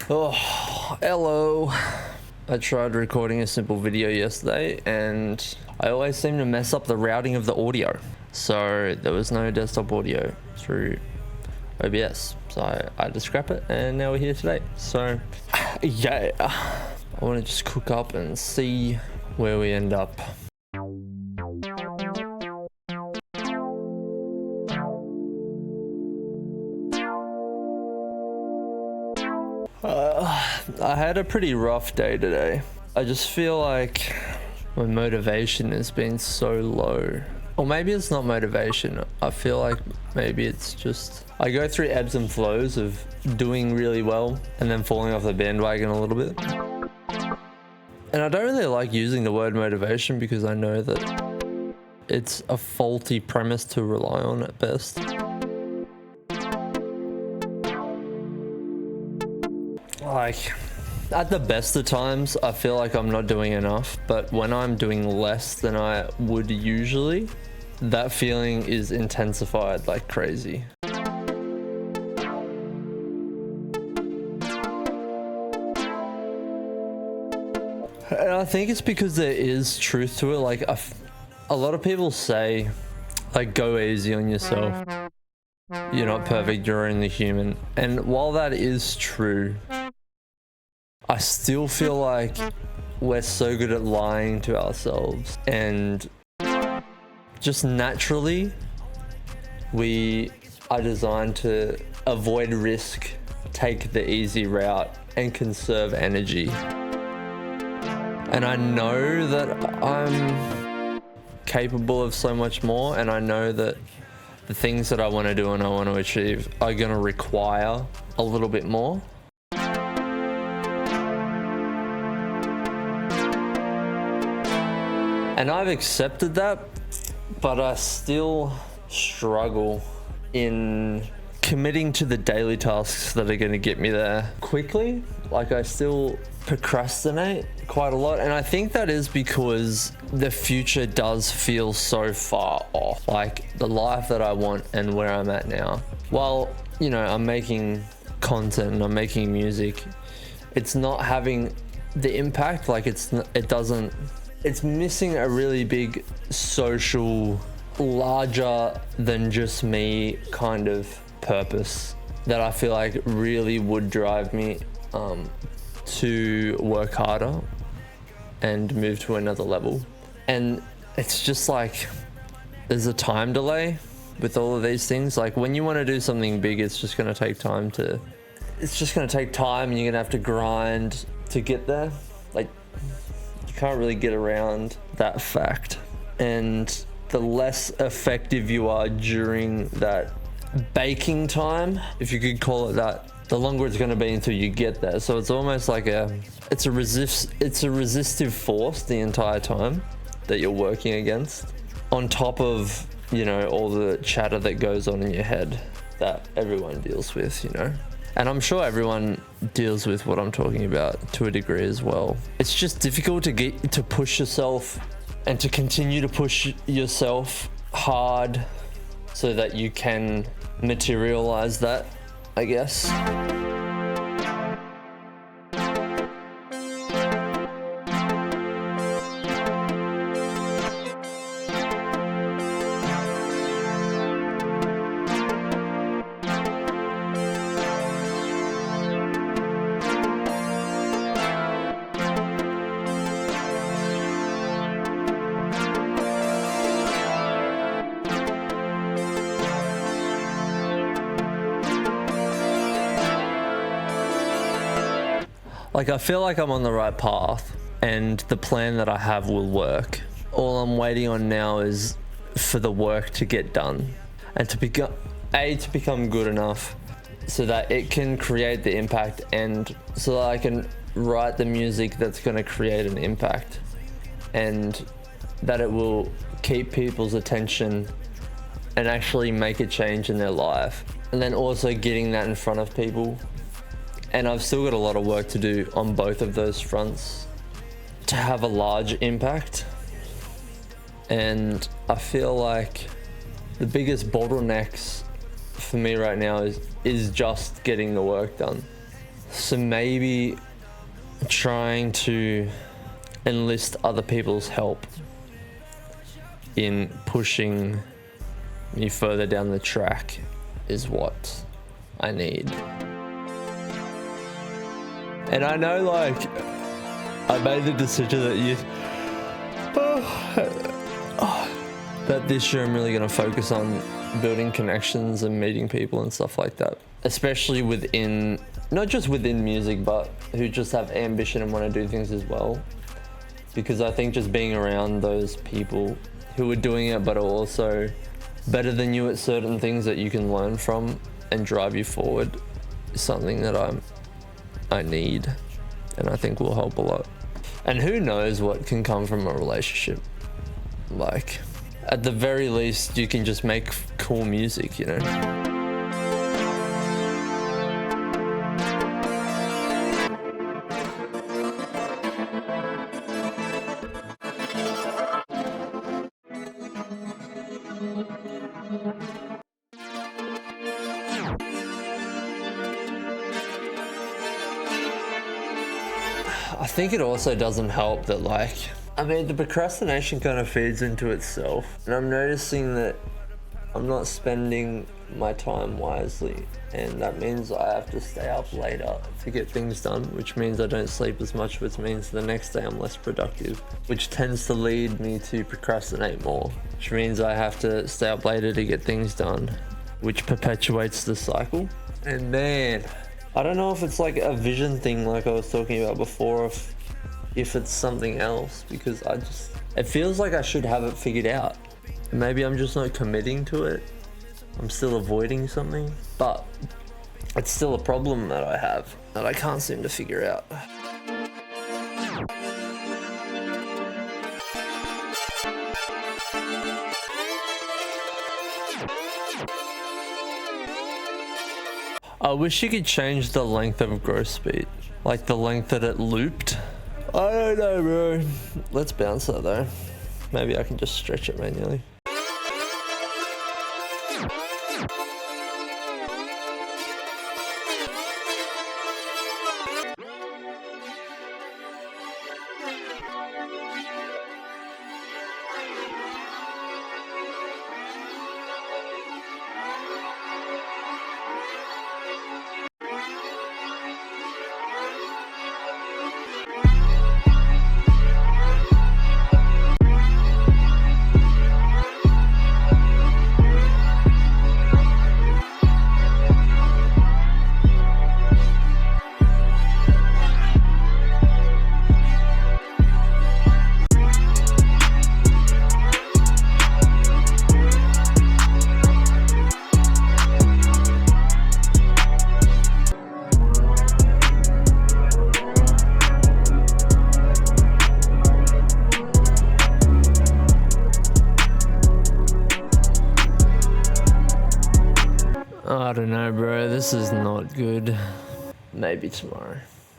Oh, hello. I tried recording a simple video yesterday and I always seem to mess up the routing of the audio. So there was no desktop audio through OBS. So I had to scrap it and now we're here today. So yeah, I want to just cook up and see where we end up. I had a pretty rough day today. I just feel like my motivation has been so low. Or maybe it's not motivation. I feel like maybe it's just I go through ebbs and flows of doing really well and then falling off the bandwagon a little bit. And I don't really like using the word motivation because I know that it's a faulty premise to rely on at best. Like, at the best of times, I feel like I'm not doing enough, but when I'm doing less than I would usually, that feeling is intensified like crazy. And I think it's because there is truth to it. Like, a lot of people say, like, go easy on yourself. You're not perfect, you're only human. And while that is true, I still feel like we're so good at lying to ourselves, and just naturally we are designed to avoid risk, take the easy route, and conserve energy. And I know that I'm capable of so much more, and I know that the things that I want to do and I want to achieve are going to require a little bit more. And I've accepted that, but I still struggle in committing to the daily tasks that are going to get me there quickly. Like, I still procrastinate quite a lot. And I think that is because the future does feel so far off. Like, the life that I want and where I'm at now. While, you know, I'm making content and I'm making music, it's not having the impact. Like, it's missing a really big social, larger than just me kind of purpose that I feel like really would drive me to work harder and move to another level. And it's just like there's a time delay with all of these things. Like, when you want to do something big, it's just going to take time, and you're going to have to grind to get there. Like, can't really get around that fact. And the less effective you are during that baking time, if you could call it that, the longer it's going to be until you get there. So it's almost like it's a resistive force the entire time that you're working against, on top of, you know, all the chatter that goes on in your head that everyone deals with, you know. And I'm sure everyone deals with what I'm talking about to a degree as well. It's just difficult to push yourself and to continue to push yourself hard so that you can materialize that, I guess. Like, I feel like I'm on the right path and the plan that I have will work. All I'm waiting on now is for the work to get done and to become good enough so that it can create the impact, and so that I can write the music that's going to create an impact, and that it will keep people's attention and actually make a change in their life. And then also getting that in front of people. And I've still got a lot of work to do on both of those fronts to have a large impact. And I feel like the biggest bottlenecks for me right now is just getting the work done. So maybe trying to enlist other people's help in pushing me further down the track is what I need. And I know, like, I made the decision that this year I'm really gonna focus on building connections and meeting people and stuff like that, especially within, not just within music, but who just have ambition and want to do things as well. Because I think just being around those people who are doing it but are also better than you at certain things that you can learn from and drive you forward is something that I need, and I think will help a lot. And who knows what can come from a relationship. Like, at the very least, you can just make cool music, you know? I think it also doesn't help that, like, I mean, the procrastination kind of feeds into itself, and I'm noticing that I'm not spending my time wisely, and that means I have to stay up later to get things done, which means I don't sleep as much, which means the next day I'm less productive, which tends to lead me to procrastinate more, which means I have to stay up later to get things done, which perpetuates the cycle. And man, I don't know if it's like a vision thing like I was talking about before, if it's something else, because it feels like I should have it figured out. Maybe I'm just not committing to it. I'm still avoiding something, but it's still a problem that I have that I can't seem to figure out. I wish you could change the length of growth speed, like the length that it looped. I don't know, bro. Let's bounce that though. Maybe I can just stretch it manually. I don't know, bro. This is not good. Maybe tomorrow.